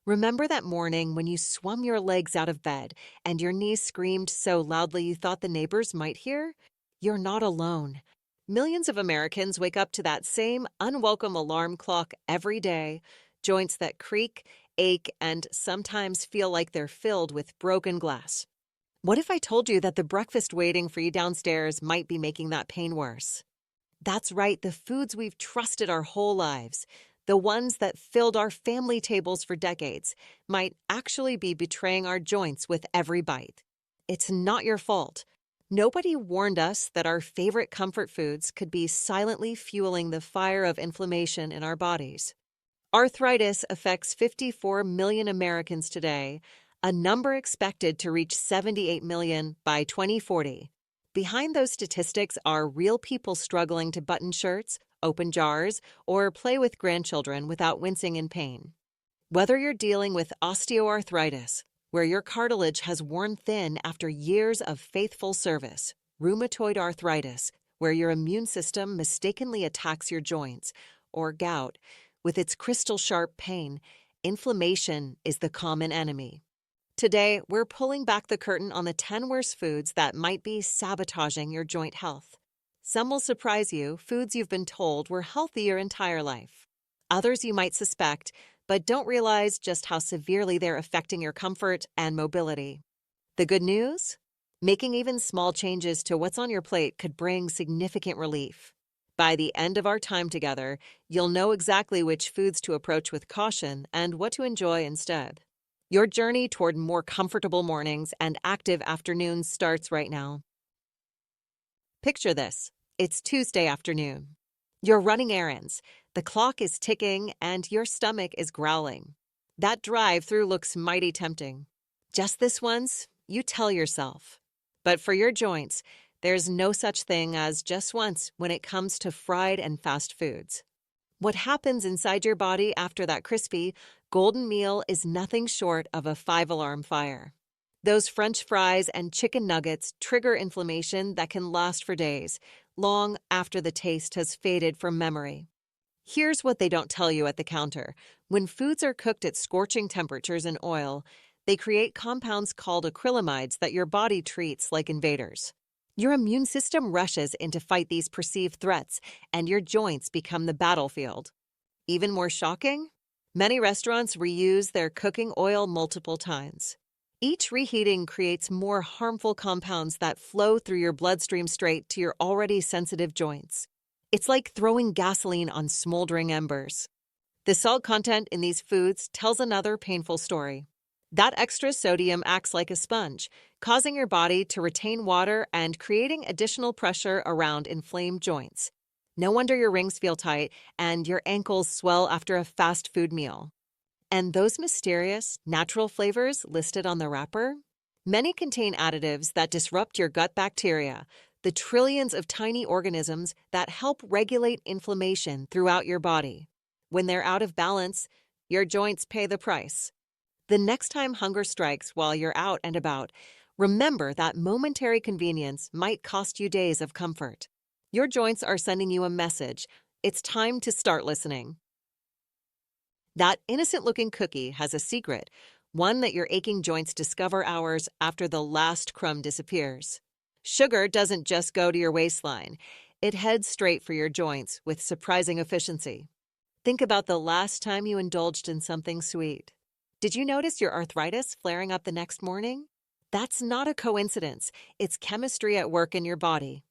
Remember that morning when you swung your legs out of bed and your knees screamed so loudly you thought the neighbors might hear? You're not alone. Millions of Americans wake up to that same unwelcome alarm clock every day, joints that creak, ache, and sometimes feel like they're filled with broken glass. What if I told you that the breakfast waiting for you downstairs might be making that pain worse? That's right, the foods we've trusted our whole lives, the ones that filled our family tables for decades, might actually be betraying our joints with every bite. It's not your fault. Nobody warned us that our favorite comfort foods could be silently fueling the fire of inflammation in our bodies. Arthritis affects 54 million Americans today, a number expected to reach 78 million by 2040. Behind those statistics are real people struggling to button shirts, open jars, or play with grandchildren without wincing in pain. Whether you're dealing with osteoarthritis, where your cartilage has worn thin after years of faithful service, rheumatoid arthritis, where your immune system mistakenly attacks your joints, or gout, with its crystal sharp pain, inflammation is the common enemy. Today, we're pulling back the curtain on the 10 worst foods that might be sabotaging your joint health. Some will surprise you, foods you've been told were healthy your entire life. Others you might suspect, but don't realize just how severely they're affecting your comfort and mobility. The good news? Making even small changes to what's on your plate could bring significant relief. By the end of our time together, you'll know exactly which foods to approach with caution and what to enjoy instead. Your journey toward more comfortable mornings and active afternoons starts right now. Picture this. It's Tuesday afternoon. You're running errands, the clock is ticking, and your stomach is growling. That drive-through looks mighty tempting. Just this once, you tell yourself. But for your joints, there's no such thing as just once when it comes to fried and fast foods. What happens inside your body after that crispy, golden meal is nothing short of a five-alarm fire. Those French fries and chicken nuggets trigger inflammation that can last for days, long after the taste has faded from memory. Here's what they don't tell you at the counter. When foods are cooked at scorching temperatures in oil, they create compounds called acrylamides that your body treats like invaders. Your immune system rushes in to fight these perceived threats, and your joints become the battlefield. Even more shocking? Many restaurants reuse their cooking oil multiple times. Each reheating creates more harmful compounds that flow through your bloodstream straight to your already sensitive joints. It's like throwing gasoline on smoldering embers. The salt content in these foods tells another painful story. That extra sodium acts like a sponge, causing your body to retain water and creating additional pressure around inflamed joints. No wonder your rings feel tight and your ankles swell after a fast food meal. And those mysterious, natural flavors listed on the wrapper? Many contain additives that disrupt your gut bacteria, the trillions of tiny organisms that help regulate inflammation throughout your body. When they're out of balance, your joints pay the price. The next time hunger strikes while you're out and about, remember that momentary convenience might cost you days of comfort. Your joints are sending you a message. It's time to start listening. That innocent-looking cookie has a secret, one that your aching joints discover hours after the last crumb disappears. Sugar doesn't just go to your waistline. It heads straight for your joints with surprising efficiency. Think about the last time you indulged in something sweet. Did you notice your arthritis flaring up the next morning? That's not a coincidence. It's chemistry at work in your body.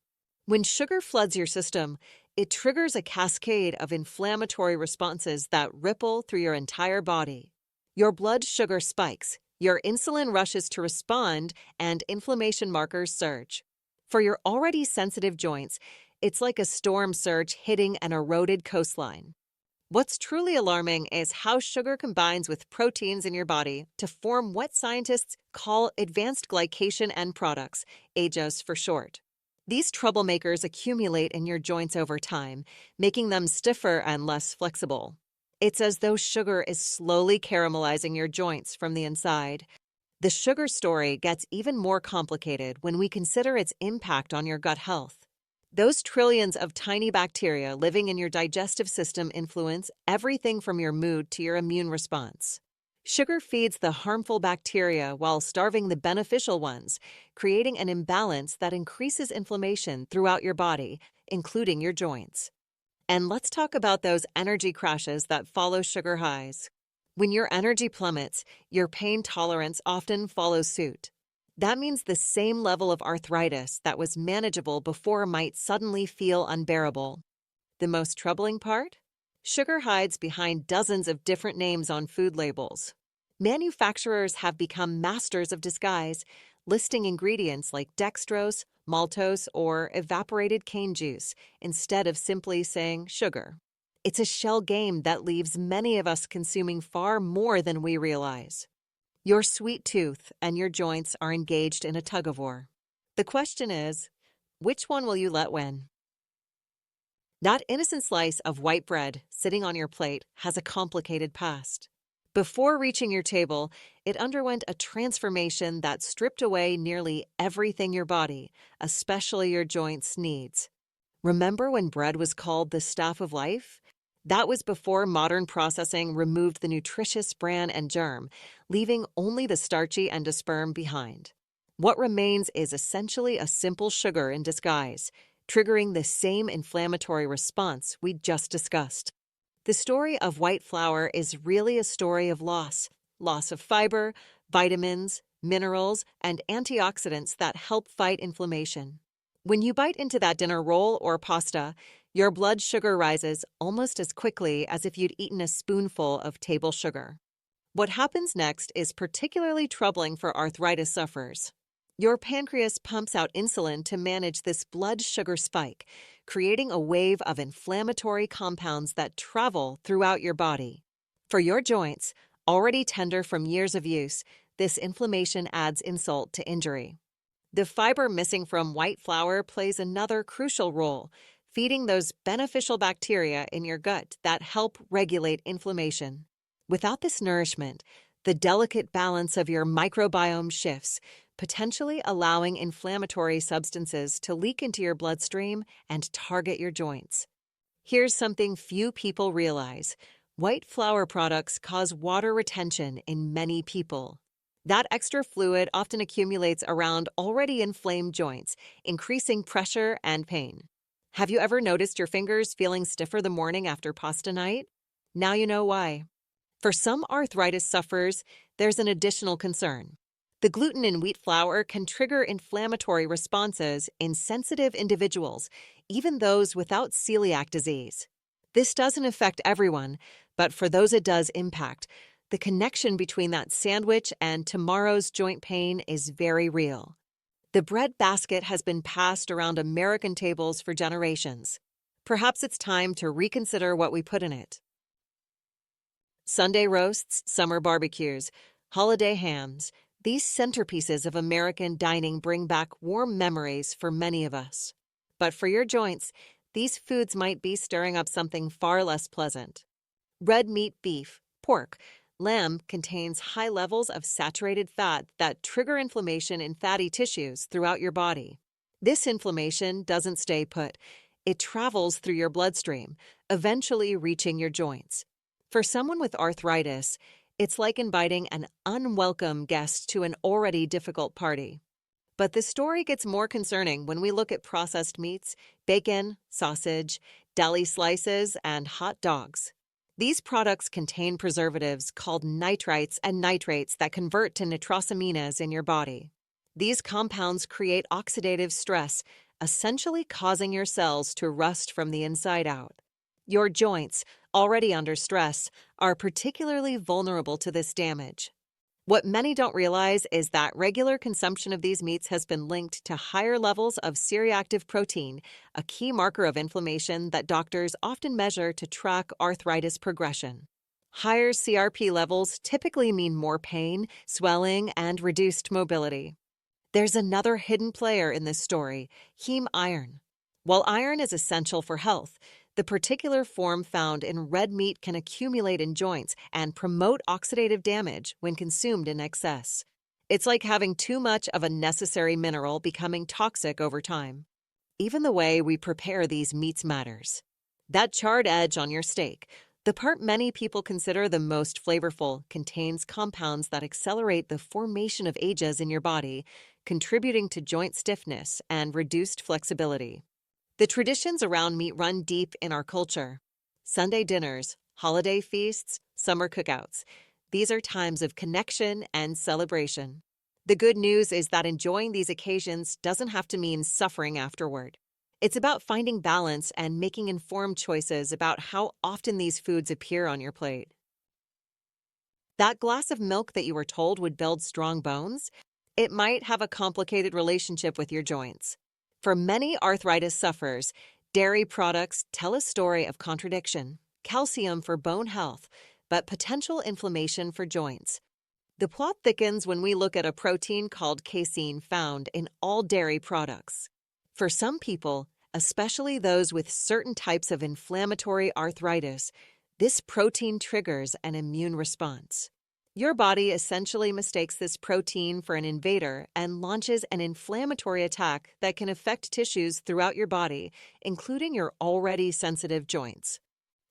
When sugar floods your system, it triggers a cascade of inflammatory responses that ripple through your entire body. Your blood sugar spikes, your insulin rushes to respond, and inflammation markers surge. For your already sensitive joints, it's like a storm surge hitting an eroded coastline. What's truly alarming is how sugar combines with proteins in your body to form what scientists call advanced glycation end products, AGEs for short. These troublemakers accumulate in your joints over time, making them stiffer and less flexible. It's as though sugar is slowly caramelizing your joints from the inside. The sugar story gets even more complicated when we consider its impact on your gut health. Those trillions of tiny bacteria living in your digestive system influence everything from your mood to your immune response. Sugar feeds the harmful bacteria while starving the beneficial ones, creating an imbalance that increases inflammation throughout your body, including your joints. And let's talk about those energy crashes that follow sugar highs. When your energy plummets, your pain tolerance often follows suit. That means the same level of arthritis that was manageable before might suddenly feel unbearable. The most troubling part? Sugar hides behind dozens of different names on food labels. Manufacturers have become masters of disguise, listing ingredients like dextrose, maltose, or evaporated cane juice instead of simply saying sugar. It's a shell game that leaves many of us consuming far more than we realize. Your sweet tooth and your joints are engaged in a tug-of-war. The question is, which one will you let win? That innocent slice of white bread sitting on your plate has a complicated past. Before reaching your table, it underwent a transformation that stripped away nearly everything your body, especially your joints, needs. Remember when bread was called the staff of life? That was before modern processing removed the nutritious bran and germ, leaving only the starchy endosperm behind. What remains is essentially a simple sugar in disguise, triggering the same inflammatory response we just discussed. The story of white flour is really a story of loss of fiber, vitamins, minerals, and antioxidants that help fight inflammation. When you bite into that dinner roll or pasta, your blood sugar rises almost as quickly as if you'd eaten a spoonful of table sugar. What happens next is particularly troubling for arthritis sufferers. Your pancreas pumps out insulin to manage this blood sugar spike, creating a wave of inflammatory compounds that travel throughout your body. For your joints, already tender from years of use, this inflammation adds insult to injury. The fiber missing from white flour plays another crucial role, feeding those beneficial bacteria in your gut that help regulate inflammation. Without this nourishment, the delicate balance of your microbiome shifts, potentially allowing inflammatory substances to leak into your bloodstream and target your joints. Here's something few people realize. White flour products cause water retention in many people. That extra fluid often accumulates around already inflamed joints, increasing pressure and pain. Have you ever noticed your fingers feeling stiffer the morning after pasta night? Now you know why. For some arthritis sufferers, there's an additional concern. The gluten in wheat flour can trigger inflammatory responses in sensitive individuals, even those without celiac disease. This doesn't affect everyone, but for those it does impact, the connection between that sandwich and tomorrow's joint pain is very real. The bread basket has been passed around American tables for generations. Perhaps it's time to reconsider what we put in it. Sunday roasts, summer barbecues, holiday hams, these centerpieces of American dining bring back warm memories for many of us. But for your joints, these foods might be stirring up something far less pleasant. Red meat beef, pork, lamb contains high levels of saturated fat that trigger inflammation in fatty tissues throughout your body. This inflammation doesn't stay put. It travels through your bloodstream, eventually reaching your joints. For someone with arthritis, it's like inviting an unwelcome guest to an already difficult party. But the story gets more concerning when we look at processed meats, bacon, sausage, deli slices, and hot dogs. These products contain preservatives called nitrites and nitrates that convert to nitrosaminas in your body. These compounds create oxidative stress, essentially causing your cells to rust from the inside out. Your joints, already under stress, are particularly vulnerable to this damage. What many don't realize is that regular consumption of these meats has been linked to higher levels of C-reactive protein, a key marker of inflammation that doctors often measure to track arthritis progression. Higher CRP levels typically mean more pain, swelling, and reduced mobility. There's another hidden player in this story, heme iron. While iron is essential for health, the particular form found in red meat can accumulate in joints and promote oxidative damage when consumed in excess. It's like having too much of a necessary mineral becoming toxic over time. Even the way we prepare these meats matters. That charred edge on your steak, The part many people consider the most flavorful contains compounds that accelerate the formation of ages in your body, contributing to joint stiffness and reduced flexibility. The traditions around meat run deep in our culture. Sunday dinners, holiday feasts, summer cookouts. These are times of connection and celebration. The good news is that enjoying these occasions doesn't have to mean suffering afterward. It's about finding balance and making informed choices about how often these foods appear on your plate. That glass of milk that you were told would build strong bones, it might have a complicated relationship with your joints. For many arthritis sufferers, dairy products tell a story of contradiction: calcium for bone health, but potential inflammation for joints. The plot thickens when we look at a protein called casein found in all dairy products. For some people, especially those with certain types of inflammatory arthritis, this protein triggers an immune response. Your body essentially mistakes this protein for an invader and launches an inflammatory attack that can affect tissues throughout your body, including your already sensitive joints.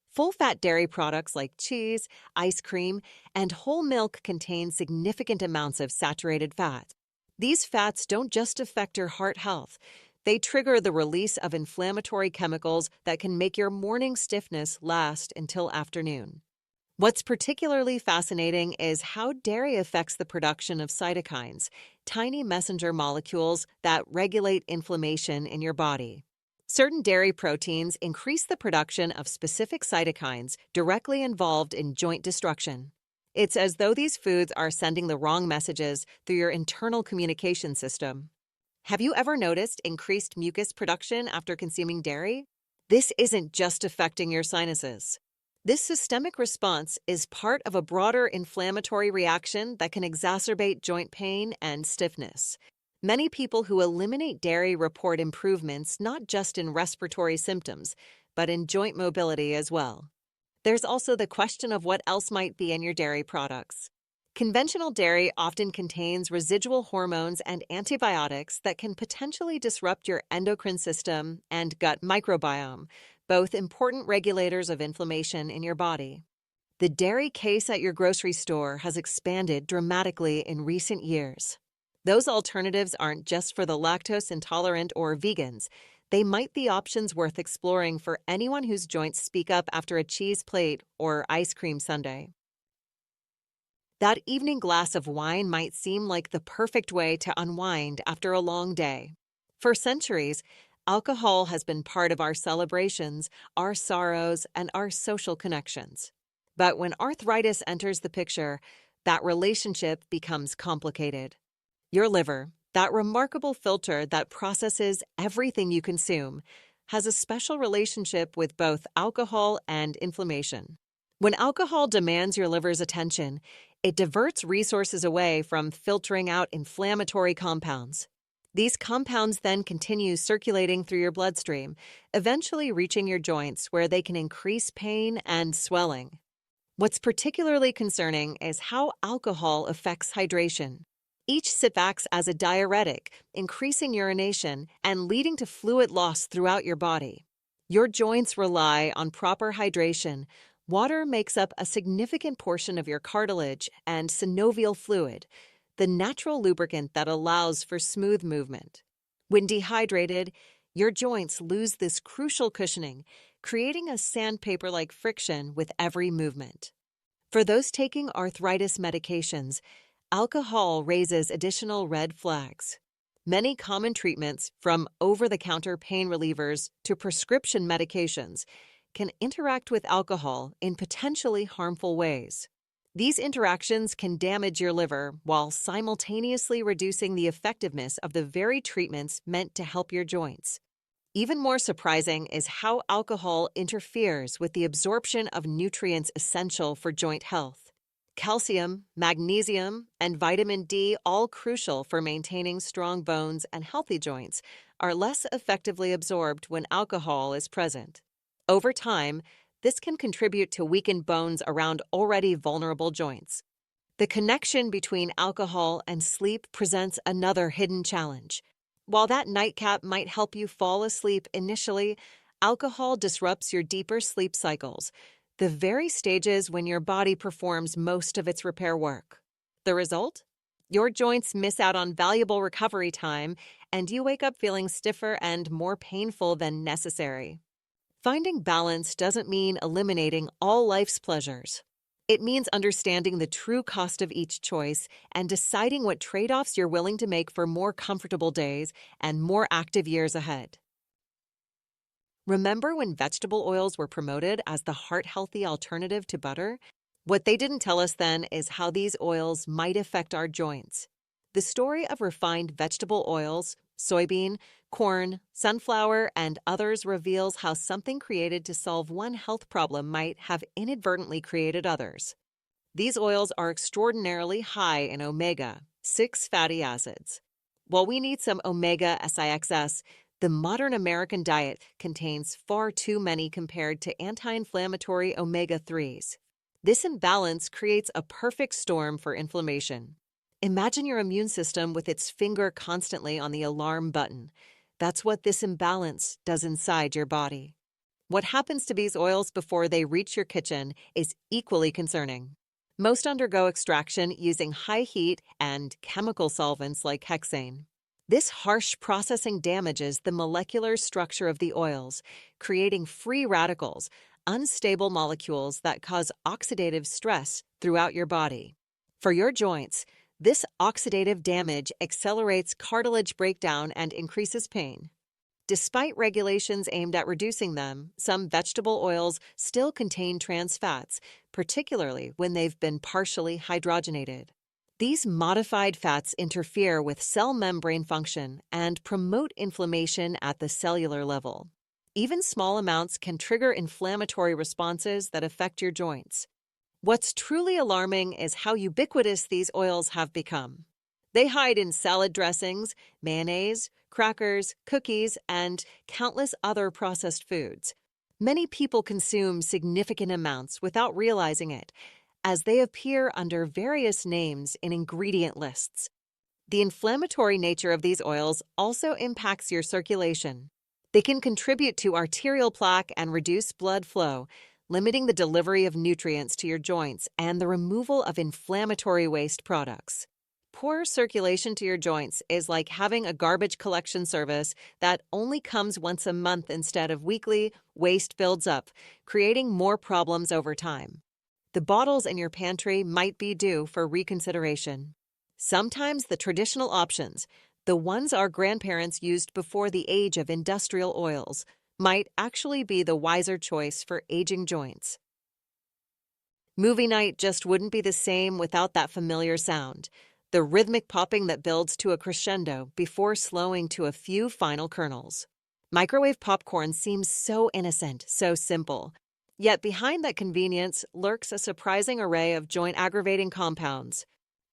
Full-fat dairy products like cheese, ice cream, and whole milk contain significant amounts of saturated fat. These fats don't just affect your heart health. They trigger the release of inflammatory chemicals that can make your morning stiffness last until afternoon. What's particularly fascinating is how dairy affects the production of cytokines, tiny messenger molecules that regulate inflammation in your body. Certain dairy proteins increase the production of specific cytokines directly involved in joint destruction. It's as though these foods are sending the wrong messages through your internal communication system. Have you ever noticed increased mucus production after consuming dairy? This isn't just affecting your sinuses. This systemic response is part of a broader inflammatory reaction that can exacerbate joint pain and stiffness. Many people who eliminate dairy report improvements not just in respiratory symptoms, but in joint mobility as well. There's also the question of what else might be in your dairy products. Conventional dairy often contains residual hormones and antibiotics that can potentially disrupt your endocrine system and gut microbiome, both important regulators of inflammation in your body. The dairy case at your grocery store has expanded dramatically in recent years. Those alternatives aren't just for the lactose intolerant or vegans. They might be options worth exploring for anyone whose joints speak up after a cheese plate or ice cream sundae. That evening glass of wine might seem like the perfect way to unwind after a long day. For centuries, alcohol has been part of our celebrations, our sorrows, and our social connections. But when arthritis enters the picture, that relationship becomes complicated. Your liver, that remarkable filter that processes everything you consume, has a special relationship with both alcohol and inflammation. When alcohol demands your liver's attention, it diverts resources away from filtering out inflammatory compounds. These compounds then continue circulating through your bloodstream, eventually reaching your joints where they can increase pain and swelling. What's particularly concerning is how alcohol affects hydration. Each sip acts as a diuretic, increasing urination and leading to fluid loss throughout your body. Your joints rely on proper hydration. Water makes up a significant portion of your cartilage and synovial fluid, the natural lubricant that allows for smooth movement. When dehydrated, your joints lose this crucial cushioning, creating a sandpaper-like friction with every movement. For those taking arthritis medications, alcohol raises additional red flags. Many common treatments, from over-the-counter pain relievers to prescription medications, can interact with alcohol in potentially harmful ways. These interactions can damage your liver while simultaneously reducing the effectiveness of the very treatments meant to help your joints. Even more surprising is how alcohol interferes with the absorption of nutrients essential for joint health. Calcium, magnesium, and vitamin D, all crucial for maintaining strong bones and healthy joints, are less effectively absorbed when alcohol is present. Over time, this can contribute to weakened bones around already vulnerable joints. The connection between alcohol and sleep presents another hidden challenge. While that nightcap might help you fall asleep initially, alcohol disrupts your deeper sleep cycles, the very stages when your body performs most of its repair work. The result? Your joints miss out on valuable recovery time, and you wake up feeling stiffer and more painful than necessary. Finding balance doesn't mean eliminating all life's pleasures. It means understanding the true cost of each choice and deciding what trade-offs you're willing to make for more comfortable days and more active years ahead. Remember when vegetable oils were promoted as the heart-healthy alternative to butter? What they didn't tell us then is how these oils might affect our joints. The story of refined vegetable oils, soybean, corn, sunflower, and others reveals how something created to solve one health problem might have inadvertently created others. These oils are extraordinarily high in omega-6 fatty acids. While we need some omega-6, the modern American diet contains far too many compared to anti-inflammatory omega-3s. This imbalance creates a perfect storm for inflammation. Imagine your immune system with its finger constantly on the alarm button. That's what this imbalance does inside your body. What happens to these oils before they reach your kitchen is equally concerning. Most undergo extraction using high heat and chemical solvents like hexane. This harsh processing damages the molecular structure of the oils, creating free radicals, unstable molecules that cause oxidative stress throughout your body. For your joints, this oxidative damage accelerates cartilage breakdown and increases pain. Despite regulations aimed at reducing them, some vegetable oils still contain trans fats, particularly when they've been partially hydrogenated. These modified fats interfere with cell membrane function and promote inflammation at the cellular level. Even small amounts can trigger inflammatory responses that affect your joints. What's truly alarming is how ubiquitous these oils have become. They hide in salad dressings, mayonnaise, crackers, cookies, and countless other processed foods. Many people consume significant amounts without realizing it, as they appear under various names in ingredient lists. The inflammatory nature of these oils also impacts your circulation. They can contribute to arterial plaque and reduce blood flow, limiting the delivery of nutrients to your joints and the removal of inflammatory waste products. Poor circulation to your joints is like having a garbage collection service that only comes once a month instead of weekly. Waste builds up, creating more problems over time. The bottles in your pantry might be due for reconsideration. Sometimes the traditional options, the ones our grandparents used before the age of industrial oils, might actually be the wiser choice for aging joints. Movie night just wouldn't be the same without that familiar sound, the rhythmic popping that builds to a crescendo before slowing to a few final kernels. Microwave popcorn seems so innocent, so simple. Yet behind that convenience lurks a surprising array of joint-aggravating compounds.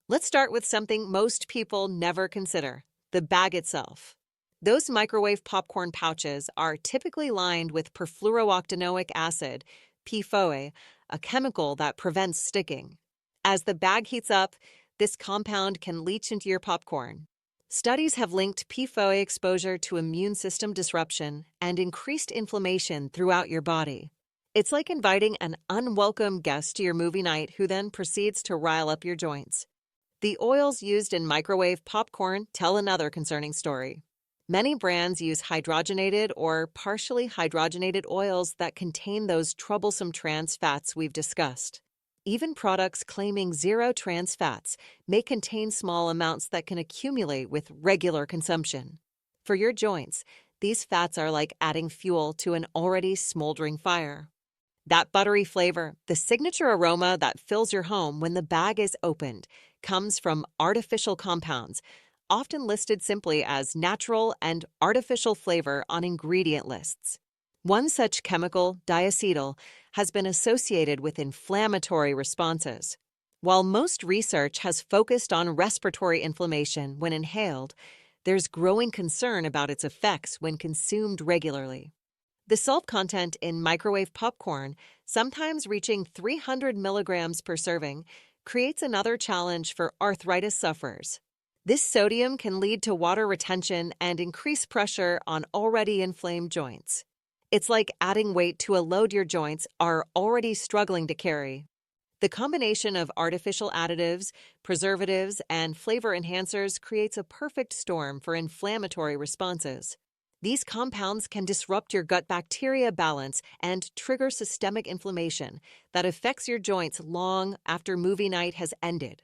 Let's start with something most people never consider: the bag itself. Those microwave popcorn pouches are typically lined with perfluorooctanoic acid, PFOA, a chemical that prevents sticking. As the bag heats up, this compound can leach into your popcorn. Studies have linked PFOA exposure to immune system disruption and increased inflammation throughout your body. It's like inviting an unwelcome guest to your movie night who then proceeds to rile up your joints. The oils used in microwave popcorn tell another concerning story. Many brands use hydrogenated or partially hydrogenated oils that contain those troublesome trans fats we've discussed. Even products claiming zero trans fats may contain small amounts that can accumulate with regular consumption. For your joints, these fats are like adding fuel to an already smoldering fire. That buttery flavor, the signature aroma that fills your home when the bag is opened, comes from artificial compounds, often listed simply as natural and artificial flavor on ingredient lists. One such chemical, diacetyl, has been associated with inflammatory responses. While most research has focused on respiratory inflammation when inhaled, there's growing concern about its effects when consumed regularly. The salt content in microwave popcorn, sometimes reaching 300 milligrams per serving, creates another challenge for arthritis sufferers. This sodium can lead to water retention and increase pressure on already inflamed joints. It's like adding weight to a load your joints are already struggling to carry. The combination of artificial additives, preservatives, and flavor enhancers creates a perfect storm for inflammatory responses. These compounds can disrupt your gut bacteria balance and trigger systemic inflammation that affects your joints long after movie night has ended.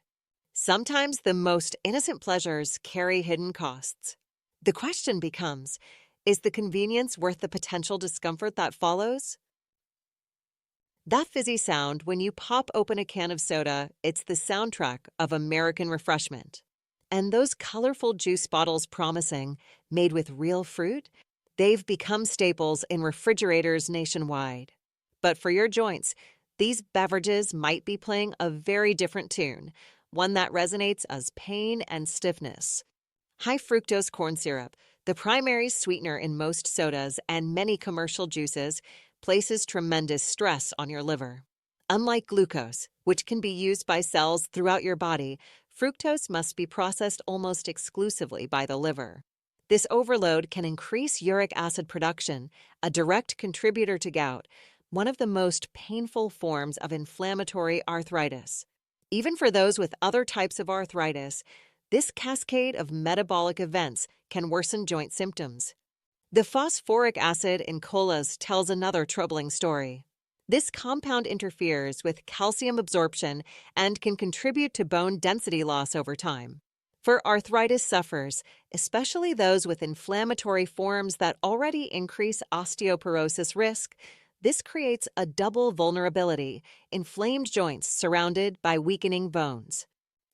Sometimes the most innocent pleasures carry hidden costs. The question becomes, is the convenience worth the potential discomfort that follows? That fizzy sound when you pop open a can of soda, it's the soundtrack of American refreshment. And those colorful juice bottles promising, made with real fruit, they've become staples in refrigerators nationwide. But for your joints, these beverages might be playing a very different tune, one that resonates as pain and stiffness. High fructose corn syrup, the primary sweetener in most sodas and many commercial juices, places tremendous stress on your liver. Unlike glucose, which can be used by cells throughout your body, fructose must be processed almost exclusively by the liver. This overload can increase uric acid production, a direct contributor to gout, one of the most painful forms of inflammatory arthritis. Even for those with other types of arthritis, this cascade of metabolic events can worsen joint symptoms. The phosphoric acid in colas tells another troubling story. This compound interferes with calcium absorption and can contribute to bone density loss over time. For arthritis sufferers, especially those with inflammatory forms that already increase osteoporosis risk, this creates a double vulnerability: inflamed joints surrounded by weakening bones.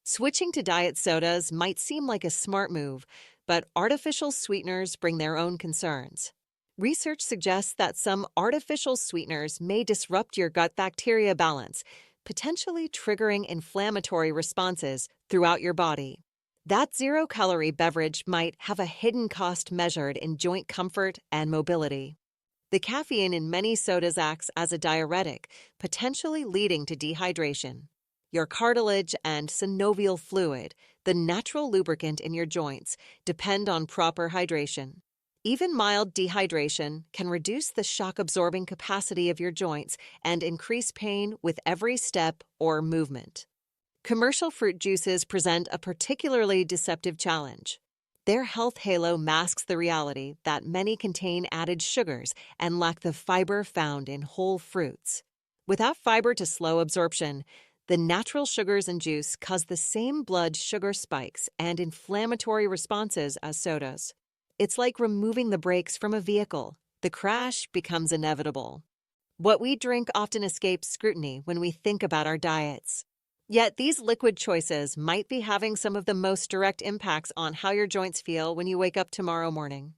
Switching to diet sodas might seem like a smart move, but artificial sweeteners bring their own concerns. Research suggests that some artificial sweeteners may disrupt your gut bacteria balance, potentially triggering inflammatory responses throughout your body. That zero-calorie beverage might have a hidden cost measured in joint comfort and mobility. The caffeine in many sodas acts as a diuretic, potentially leading to dehydration. Your cartilage and synovial fluid, the natural lubricant in your joints, depend on proper hydration. Even mild dehydration can reduce the shock-absorbing capacity of your joints and increase pain with every step or movement. Commercial fruit juices present a particularly deceptive challenge. Their health halo masks the reality that many contain added sugars and lack the fiber found in whole fruits. Without fiber to slow absorption, the natural sugars in juice cause the same blood sugar spikes and inflammatory responses as sodas. It's like removing the brakes from a vehicle. The crash becomes inevitable. What we drink often escapes scrutiny when we think about our diets. Yet these liquid choices might be having some of the most direct impacts on how your joints feel when you wake up tomorrow morning.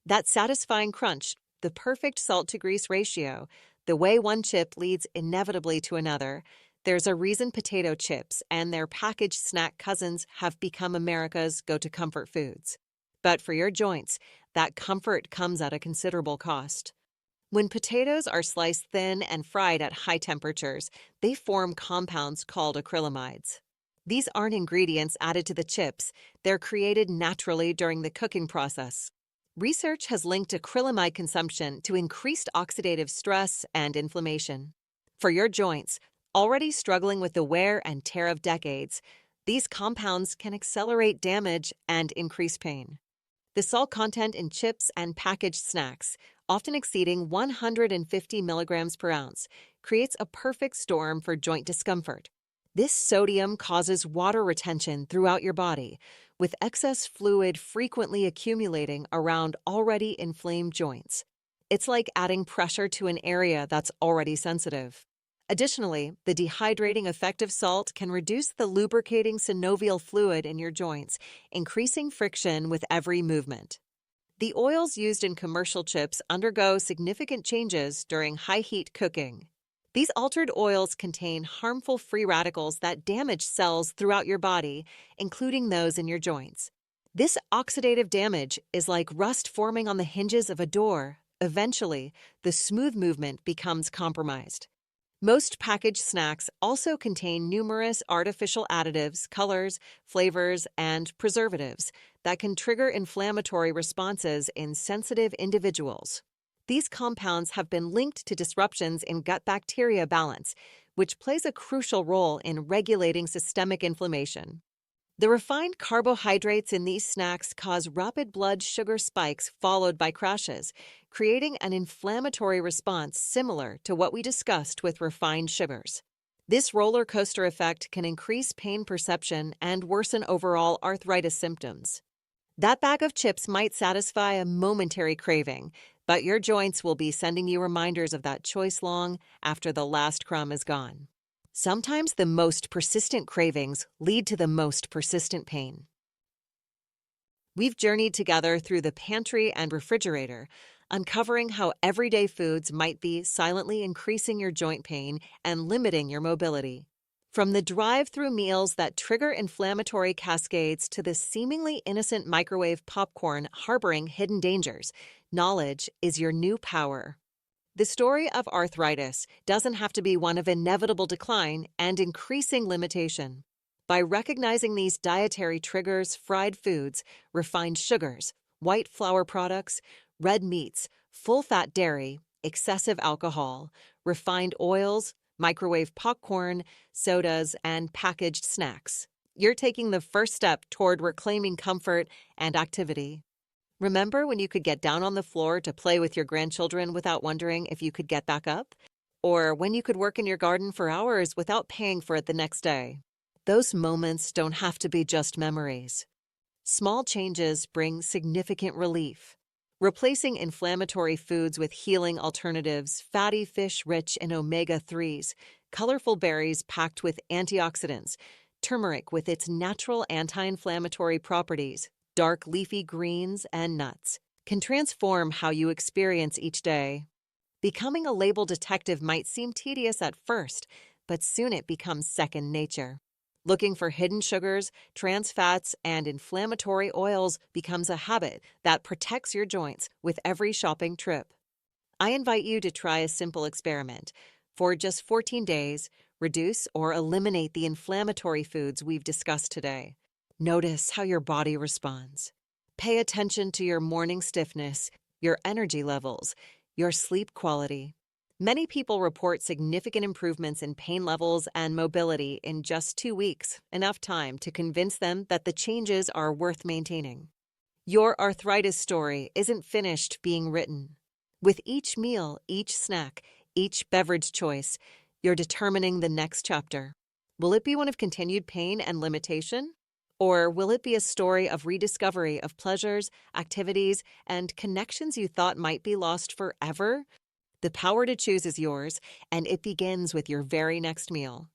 That satisfying crunch, the perfect salt-to-grease ratio, the way one chip leads inevitably to another, there's a reason potato chips and their packaged snack cousins have become America's go-to comfort foods. But for your joints, that comfort comes at a considerable cost. When potatoes are sliced thin and fried at high temperatures, they form compounds called acrylamides. These aren't ingredients added to the chips, they're created naturally during the cooking process. Research has linked acrylamide consumption to increased oxidative stress and inflammation. For your joints, already struggling with the wear and tear of decades, these compounds can accelerate damage and increase pain. The salt content in chips and packaged snacks, often exceeding 150 milligrams per ounce, creates a perfect storm for joint discomfort. This sodium causes water retention throughout your body, with excess fluid frequently accumulating around already inflamed joints. It's like adding pressure to an area that's already sensitive. Additionally, the dehydrating effect of salt can reduce the lubricating synovial fluid in your joints, increasing friction with every movement. The oils used in commercial chips undergo significant changes during high-heat cooking. These altered oils contain harmful free radicals that damage cells throughout your body, including those in your joints. This oxidative damage is like rust forming on the hinges of a door. Eventually, the smooth movement becomes compromised. Most packaged snacks also contain numerous artificial additives, colors, flavors, and preservatives that can trigger inflammatory responses in sensitive individuals. These compounds have been linked to disruptions in gut bacteria balance, which plays a crucial role in regulating systemic inflammation. The refined carbohydrates in these snacks cause rapid blood sugar spikes followed by crashes, creating an inflammatory response similar to what we discussed with refined sugars. This roller coaster effect can increase pain perception and worsen overall arthritis symptoms. That bag of chips might satisfy a momentary craving, but your joints will be sending you reminders of that choice long after the last crumb is gone. Sometimes the most persistent cravings lead to the most persistent pain. We've journeyed together through the pantry and refrigerator, uncovering how everyday foods might be silently increasing your joint pain and limiting your mobility. From the drive-through meals that trigger inflammatory cascades to the seemingly innocent microwave popcorn harboring hidden dangers, knowledge is your new power. The story of arthritis doesn't have to be one of inevitable decline and increasing limitation. By recognizing these dietary triggers, fried foods, refined sugars, white flour products, red meats, full-fat dairy, excessive alcohol, refined oils, microwave popcorn, sodas, and packaged snacks, you're taking the first step toward reclaiming comfort and activity. Remember when you could get down on the floor to play with your grandchildren without wondering if you could get back up? Or when you could work in your garden for hours without paying for it the next day? Those moments don't have to be just memories. Small changes bring significant relief. Replacing inflammatory foods with healing alternatives, fatty fish rich in omega-3s, colorful berries packed with antioxidants, turmeric with its natural anti-inflammatory properties, dark leafy greens, and nuts can transform how you experience each day. Becoming a label detective might seem tedious at first, but soon it becomes second nature. Looking for hidden sugars, trans fats, and inflammatory oils becomes a habit that protects your joints with every shopping trip. I invite you to try a simple experiment. For just 14 days, reduce or eliminate the inflammatory foods we've discussed today. Notice how your body responds. Pay attention to your morning stiffness, your energy levels, your sleep quality. Many people report significant improvements in pain levels and mobility in just 2 weeks, enough time to convince them that the changes are worth maintaining. Your arthritis story isn't finished being written. With each meal, each snack, each beverage choice, you're determining the next chapter. Will it be one of continued pain and limitation? Or will it be a story of rediscovery of pleasures, activities, and connections you thought might be lost forever? The power to choose is yours, and it begins with your very next meal.